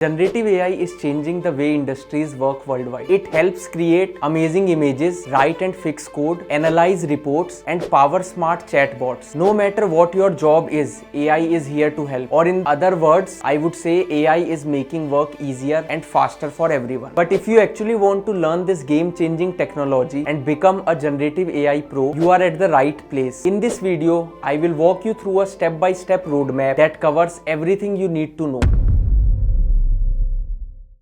Generative AI is changing the way industries work worldwide. It helps create amazing images, write and fix code, analyze reports, and power smart chatbots. No matter what your job is, AI is here to help. Or in other words, I would say AI is making work easier and faster for everyone. But if you actually want to learn this game-changing technology and become a generative AI pro, you are at the right place. In this video, I will walk you through a step-by-step roadmap that covers everything you need to know.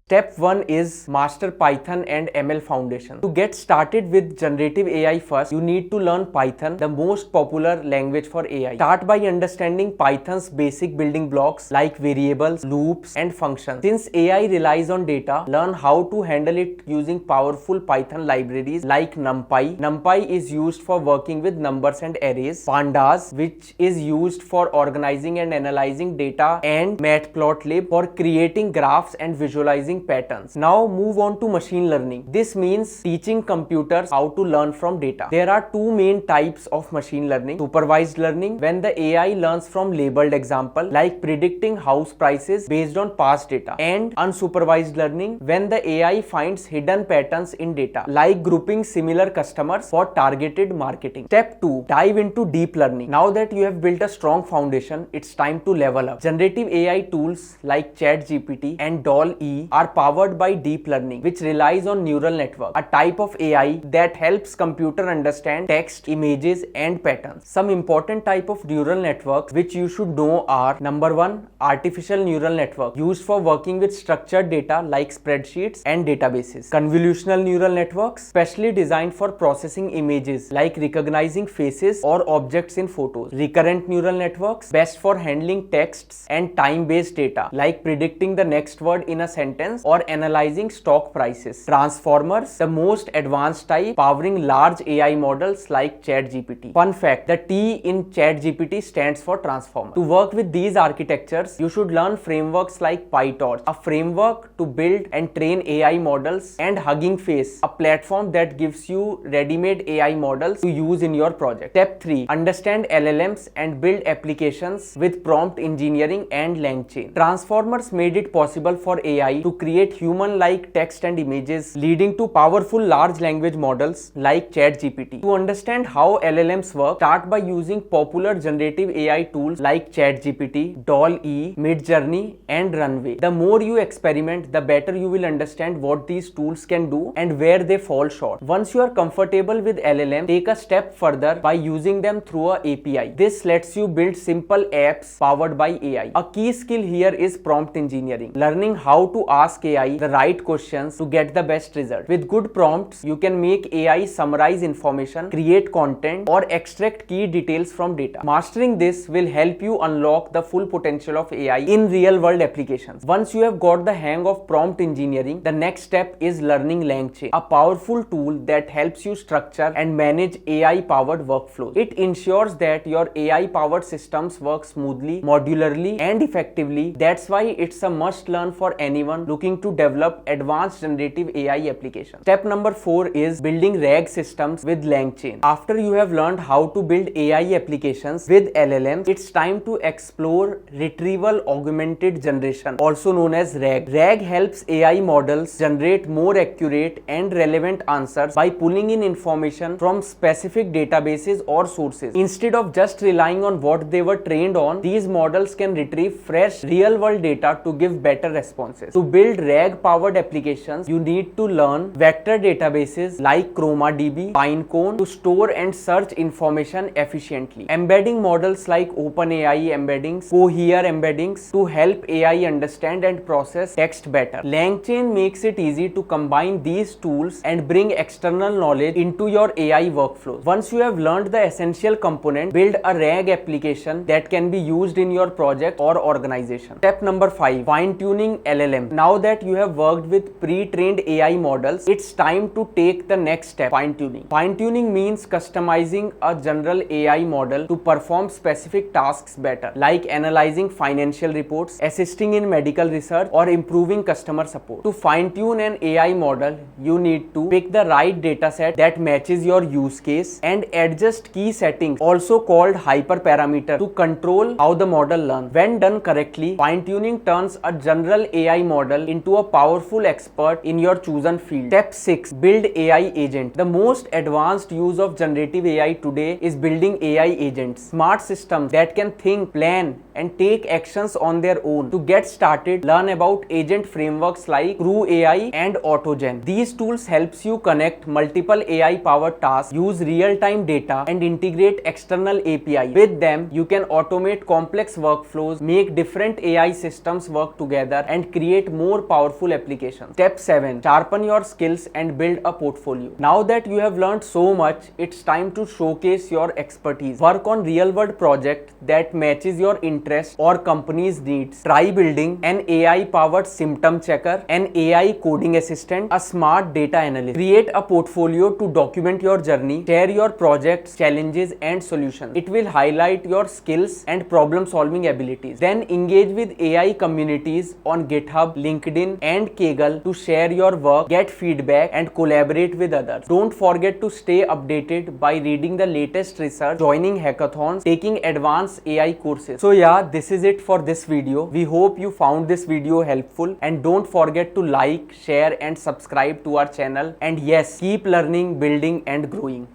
Step 1 is Master Python and ML Foundation. To get started with generative AI first, you need to learn Python, the most popular language for AI. Start by understanding Python's basic building blocks like variables, loops, and functions. Since AI relies on data, learn how to handle it using powerful Python libraries like NumPy. NumPy is used for working with numbers and arrays. Pandas, which is used for organizing and analyzing data, and Matplotlib for creating graphs and visualizing patterns. Now move on to machine learning. This means teaching computers how to learn from data. There are two main types of machine learning. Supervised learning, when the AI learns from labeled example like predicting house prices based on past data, and unsupervised learning, when the AI finds hidden patterns in data like grouping similar customers for targeted marketing. Step 2, dive into deep learning. Now that you have built a strong foundation, it's time to level up. Generative AI tools like ChatGPT and DALL-E are powered by deep learning, which relies on neural network, a type of AI that helps computer understand text, images, and patterns. Some important type of neural networks which you should know are: number 1, artificial neural network, used for working with structured data like spreadsheets and databases. Convolutional neural networks, specially designed for processing images like recognizing faces or objects in photos. Recurrent neural networks, best for handling texts and time-based data like predicting the next word in a sentence or analyzing stock prices. Transformers, the most advanced type, powering large AI models like ChatGPT. Fun fact, the T in ChatGPT stands for transformer. To work with these architectures, you should learn frameworks like PyTorch, a framework to build and train AI models, and Hugging Face, a platform that gives you ready-made AI models to use in your project. Step 3, understand LLMs and build applications with prompt engineering and LangChain. Transformers made it possible for AI to create human-like text and images, leading to powerful large language models like ChatGPT. To understand how LLMs work, start by using popular generative AI tools like ChatGPT, DALL-E, Midjourney, and Runway. The more you experiment, the better you will understand what these tools can do and where they fall short. Once you are comfortable with LLM, take a step further by using them through an API. This lets you build simple apps powered by AI. A key skill here is prompt engineering, learning how to ask AI the right questions to get the best result. With good prompts, you can make AI summarize information, create content, or extract key details from data. Mastering this will help you unlock the full potential of AI in real-world applications. Once you have got the hang of prompt engineering, the next step is learning LangChain, a powerful tool that helps you structure and manage AI-powered workflows. It ensures that your AI-powered systems work smoothly, modularly, and effectively. That's why it's a must-learn for anyone looking to develop advanced generative AI applications. Step number 4 is building RAG systems with LangChain. After you have learned how to build AI applications with LLMs, it's time to explore retrieval augmented generation, also known as RAG. RAG helps AI models generate more accurate and relevant answers by pulling in information from specific databases or sources. Instead of just relying on what they were trained on, these models can retrieve fresh real-world data to give better responses. To build RAG-powered applications, you need to learn vector databases like ChromaDB, Pinecone to store and search information efficiently. Embedding models like OpenAI embeddings, Cohere embeddings to help AI understand and process text better. LangChain makes it easy to combine these tools and bring external knowledge into your AI workflows. Once you have learned the essential component, build a RAG application that can be used in your project or organization. Step number 5, fine-tuning LLM. Now that you have worked with pre-trained AI models, it's time to take the next step, fine-tuning. Fine-tuning means customizing a general AI model to perform specific tasks better, like analyzing financial reports, assisting in medical research, or improving customer support. To fine-tune an AI model, you need to pick the right dataset that matches your use case and adjust key settings, also called hyperparameter, to control how the model learns. When done correctly, fine-tuning turns a general AI model into a powerful expert in your chosen field. Step 6. Build AI agent. The most advanced use of generative AI today is building AI agents, smart systems that can think, plan, and take actions on their own. To get started, learn about agent frameworks like Crew AI and AutoGen. These tools helps you connect multiple AI-powered tasks, use real-time data, and integrate external API. With them, you can automate complex workflows, make different AI systems work together, and create more powerful applications. Step 7. Sharpen your skills and build a portfolio. Now that you have learned so much, it's time to showcase your expertise. Work on real-world project that matches your interest or company's needs. Try building an AI-powered symptom checker, an AI coding assistant, a smart data analyst. Create a portfolio to document your journey. Share your projects, challenges, and solutions. It will highlight your skills and problem-solving abilities. Then engage with AI communities on GitHub, LinkedIn, and Kaggle to share your work, get feedback, and collaborate with others. Don't forget to stay updated by reading the latest research, joining hackathons, taking advanced AI courses. So yeah, this is it for this video. We hope you found this video helpful, and don't forget to like, share, and subscribe to our channel. And yes, keep learning, building, and growing.